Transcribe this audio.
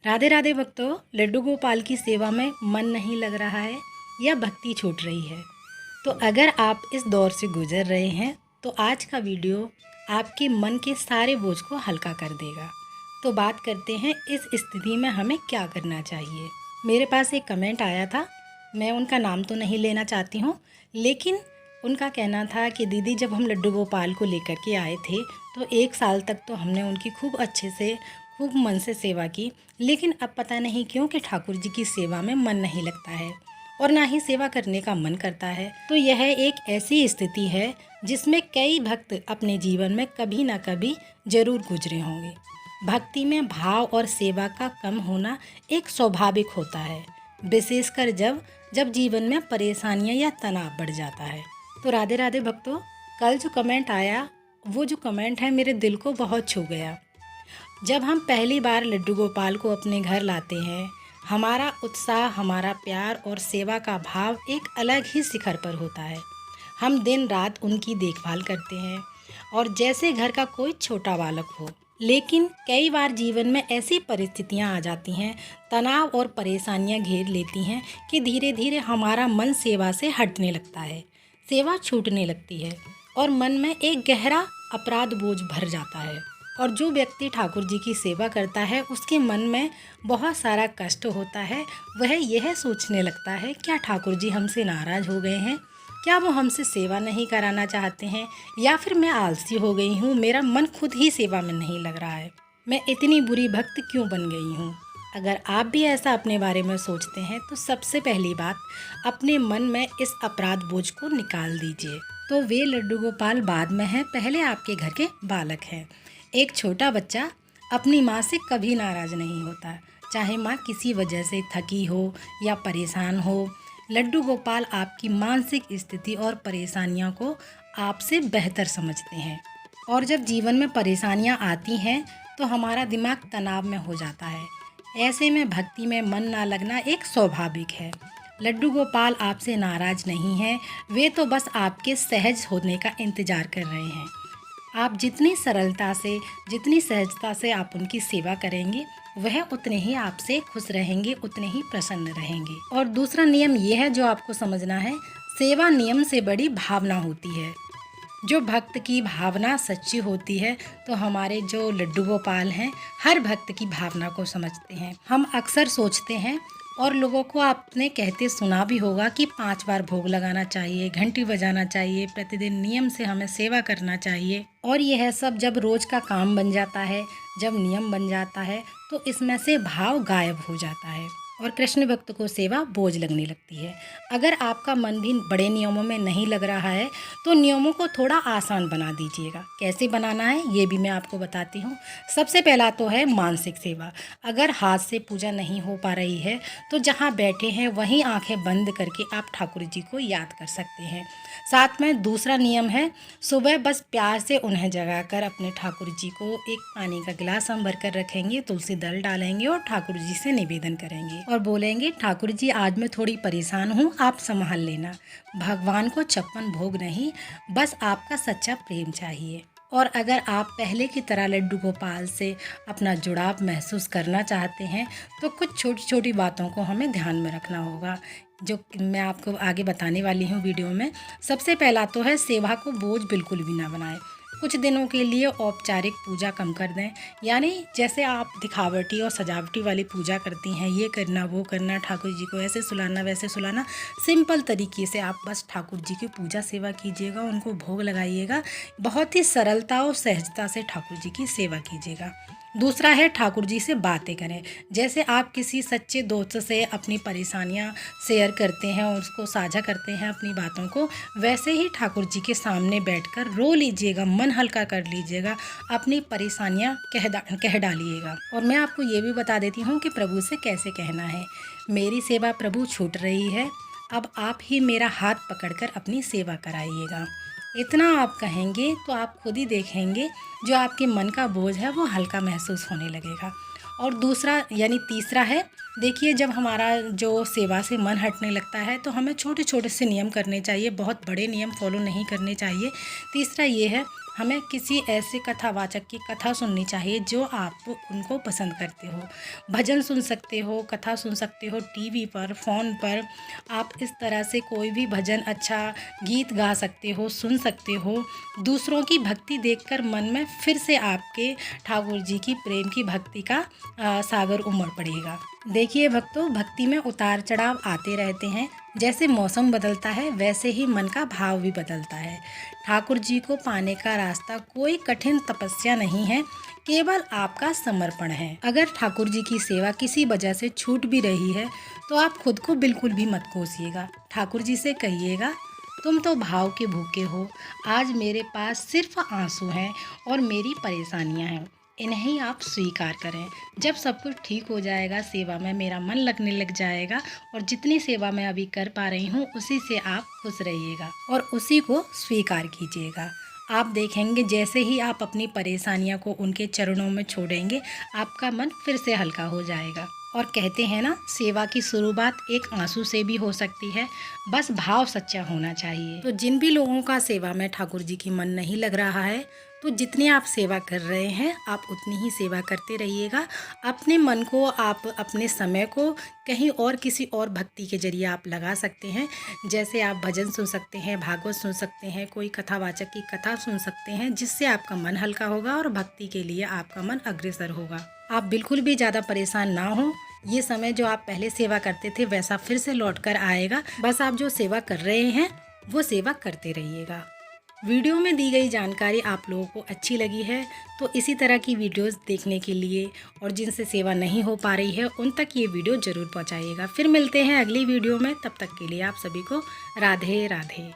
राधे राधे भक्तों, लड्डू गोपाल की सेवा में मन नहीं लग रहा है या भक्ति छूट रही है, तो अगर आप इस दौर से गुजर रहे हैं तो आज का वीडियो आपके मन के सारे बोझ को हल्का कर देगा। तो बात करते हैं इस स्थिति में हमें क्या करना चाहिए। मेरे पास एक कमेंट आया था, मैं उनका नाम तो नहीं लेना चाहती हूँ, लेकिन उनका कहना था कि दीदी जब हम लड्डू गोपाल को लेकर के आए थे तो 1 साल तक तो हमने उनकी खूब अच्छे से खूब मन से सेवा की, लेकिन अब पता नहीं क्यों कि ठाकुर जी की सेवा में मन नहीं लगता है और ना ही सेवा करने का मन करता है। तो यह एक ऐसी स्थिति है जिसमें कई भक्त अपने जीवन में कभी ना कभी जरूर गुजरे होंगे। भक्ति में भाव और सेवा का कम होना एक स्वाभाविक होता है, विशेषकर जब जब जीवन में परेशानियां या तनाव बढ़ जाता है। तो राधे राधे भक्तों, कल जो कमेंट आया वो जो कमेंट है मेरे दिल को बहुत छू गया। जब हम पहली बार लड्डू गोपाल को अपने घर लाते हैं, हमारा उत्साह, हमारा प्यार और सेवा का भाव एक अलग ही शिखर पर होता है। हम दिन रात उनकी देखभाल करते हैं और जैसे घर का कोई छोटा बालक हो। लेकिन कई बार जीवन में ऐसी परिस्थितियां आ जाती हैं, तनाव और परेशानियां घेर लेती हैं कि धीरे धीरे हमारा मन सेवा से हटने लगता है, सेवा छूटने लगती है और मन में एक गहरा अपराध बोझ भर जाता है। और जो व्यक्ति ठाकुर जी की सेवा करता है उसके मन में बहुत सारा कष्ट होता है। वह यह सोचने लगता है, क्या ठाकुर जी हमसे नाराज़ हो गए हैं, क्या वो हमसे सेवा नहीं कराना चाहते हैं, या फिर मैं आलसी हो गई हूँ, मेरा मन खुद ही सेवा में नहीं लग रहा है, मैं इतनी बुरी भक्त क्यों बन गई हूँ। अगर आप भी ऐसा अपने बारे में सोचते हैं तो सबसे पहली बात, अपने मन में इस अपराध बोझ को निकाल दीजिए। तो वे लड्डू गोपाल बाद में हैं, पहले आपके घर के बालक हैं। एक छोटा बच्चा अपनी माँ से कभी नाराज़ नहीं होता, चाहे माँ किसी वजह से थकी हो या परेशान हो। लड्डू गोपाल आपकी मानसिक स्थिति और परेशानियों को आपसे बेहतर समझते हैं, और जब जीवन में परेशानियाँ आती हैं तो हमारा दिमाग तनाव में हो जाता है। ऐसे में भक्ति में मन ना लगना एक स्वाभाविक है। लड्डू गोपाल आपसे नाराज़ नहीं हैं, वे तो बस आपके सहज होने का इंतज़ार कर रहे हैं। आप जितनी सरलता से, जितनी सहजता से आप उनकी सेवा करेंगे, वह उतने ही आपसे खुश रहेंगे, उतने ही प्रसन्न रहेंगे। और दूसरा नियम यह है जो आपको समझना है, सेवा नियम से बड़ी भावना होती है। जो भक्त की भावना सच्ची होती है तो हमारे जो लड्डू गोपाल हैं हर भक्त की भावना को समझते हैं। हम अक्सर सोचते हैं, और लोगों को आपने कहते सुना भी होगा कि 5 बार भोग लगाना चाहिए, घंटी बजाना चाहिए, प्रतिदिन नियम से हमें सेवा करना चाहिए। और यह सब जब रोज का काम बन जाता है, जब नियम बन जाता है, तो इसमें से भाव गायब हो जाता है और कृष्ण भक्त को सेवा बोझ लगने लगती है। अगर आपका मन भी बड़े नियमों में नहीं लग रहा है तो नियमों को थोड़ा आसान बना दीजिएगा। कैसे बनाना है ये भी मैं आपको बताती हूँ। सबसे पहला तो है मानसिक सेवा। अगर हाथ से पूजा नहीं हो पा रही है तो जहाँ बैठे हैं वहीं आंखें बंद करके आप ठाकुर जी को याद कर सकते हैं। साथ में दूसरा नियम है, सुबह बस प्यार से उन्हें जगाकर अपने ठाकुर जी को एक पानी का गिलास हम भर कर रखेंगे, तुलसी दल डालेंगे और ठाकुर जी से निवेदन करेंगे और बोलेंगे, ठाकुर जी आज मैं थोड़ी परेशान हूँ, आप संभाल लेना। भगवान को 56 भोग नहीं, बस आपका सच्चा प्रेम चाहिए। और अगर आप पहले की तरह लड्डू गोपाल से अपना जुड़ाव महसूस करना चाहते हैं तो कुछ छोटी छोटी बातों को हमें ध्यान में रखना होगा, जो मैं आपको आगे बताने वाली हूँ वीडियो में। सबसे पहला तो है, सेवा को बोझ बिल्कुल भी ना बनाएं। कुछ दिनों के लिए औपचारिक पूजा कम कर दें, यानी जैसे आप दिखावटी और सजावटी वाली पूजा करती हैं, ये करना वो करना, ठाकुर जी को ऐसे सुलाना वैसे सुलाना, सिंपल तरीके से आप बस ठाकुर जी की पूजा सेवा कीजिएगा, उनको भोग लगाइएगा, बहुत ही सरलता और सहजता से ठाकुर जी की सेवा कीजिएगा। दूसरा है, ठाकुर जी से बातें करें। जैसे आप किसी सच्चे दोस्त से अपनी परेशानियां शेयर करते हैं और उसको साझा करते हैं अपनी बातों को, वैसे ही ठाकुर जी के सामने बैठकर रो लीजिएगा, मन हल्का कर लीजिएगा, अपनी परेशानियां कह डालिएगा। और मैं आपको ये भी बता देती हूँ कि प्रभु से कैसे कहना है, मेरी सेवा प्रभु छूट रही है, अब आप ही मेरा हाथ पकड़कर अपनी सेवा कराइएगा। इतना आप कहेंगे तो आप खुद ही देखेंगे जो आपके मन का बोझ है वो हल्का महसूस होने लगेगा। और दूसरा यानी तीसरा है, देखिए जब हमारा जो सेवा से मन हटने लगता है तो हमें छोटे छोटे से नियम करने चाहिए, बहुत बड़े नियम फॉलो नहीं करने चाहिए। तीसरा ये है, हमें किसी ऐसे कथावाचक की कथा सुननी चाहिए जो आप उनको पसंद करते हो। भजन सुन सकते हो, कथा सुन सकते हो टीवी पर, फ़ोन पर। आप इस तरह से कोई भी भजन, अच्छा गीत गा सकते हो, सुन सकते हो। दूसरों की भक्ति देखकर मन में फिर से आपके ठाकुर जी की प्रेम की भक्ति का सागर उमड़ पड़ेगा। देखिए भक्तों, भक्ति में उतार चढ़ाव आते रहते हैं। जैसे मौसम बदलता है वैसे ही मन का भाव भी बदलता है। ठाकुर जी को पाने का रास्ता कोई कठिन तपस्या नहीं है, केवल आपका समर्पण है। अगर ठाकुर जी की सेवा किसी वजह से छूट भी रही है तो आप खुद को बिल्कुल भी मत कोसिएगा। ठाकुर जी से कहिएगा, तुम तो भाव के भूखे हो, आज मेरे पास सिर्फ आंसू हैं और मेरी परेशानियां हैं, इन्हें आप स्वीकार करें। जब सब कुछ ठीक हो जाएगा, सेवा में मेरा मन लगने लग जाएगा और जितनी सेवा मैं अभी कर पा रही हूँ उसी से आप खुश रहिएगा और उसी को स्वीकार कीजिएगा। आप देखेंगे जैसे ही आप अपनी परेशानियों को उनके चरणों में छोड़ेंगे, आपका मन फिर से हल्का हो जाएगा। और कहते हैं ना, सेवा की शुरुआत एक आंसू से भी हो सकती है, बस भाव सच्चा होना चाहिए। तो जिन भी लोगों का सेवा में ठाकुर जी की मन नहीं लग रहा है, तो जितनी आप सेवा कर रहे हैं आप उतनी ही सेवा करते रहिएगा। अपने मन को, आप अपने समय को कहीं और किसी और भक्ति के जरिए आप लगा सकते हैं। जैसे आप भजन सुन सकते हैं, भागवत सुन सकते हैं, कोई कथावाचक की कथा सुन सकते हैं, जिससे आपका मन हल्का होगा और भक्ति के लिए आपका मन अग्रसर होगा। आप बिल्कुल भी ज़्यादा परेशान ना हो। ये समय जो आप पहले सेवा करते थे वैसा फिर से लौट कर आएगा। बस आप जो सेवा कर रहे हैं वो सेवा करते रहिएगा। वीडियो में दी गई जानकारी आप लोगों को अच्छी लगी है तो इसी तरह की वीडियोस देखने के लिए और जिनसे सेवा नहीं हो पा रही है उन तक ये वीडियो ज़रूर पहुंचाइएगा। फिर मिलते हैं अगली वीडियो में, तब तक के लिए आप सभी को राधे राधे।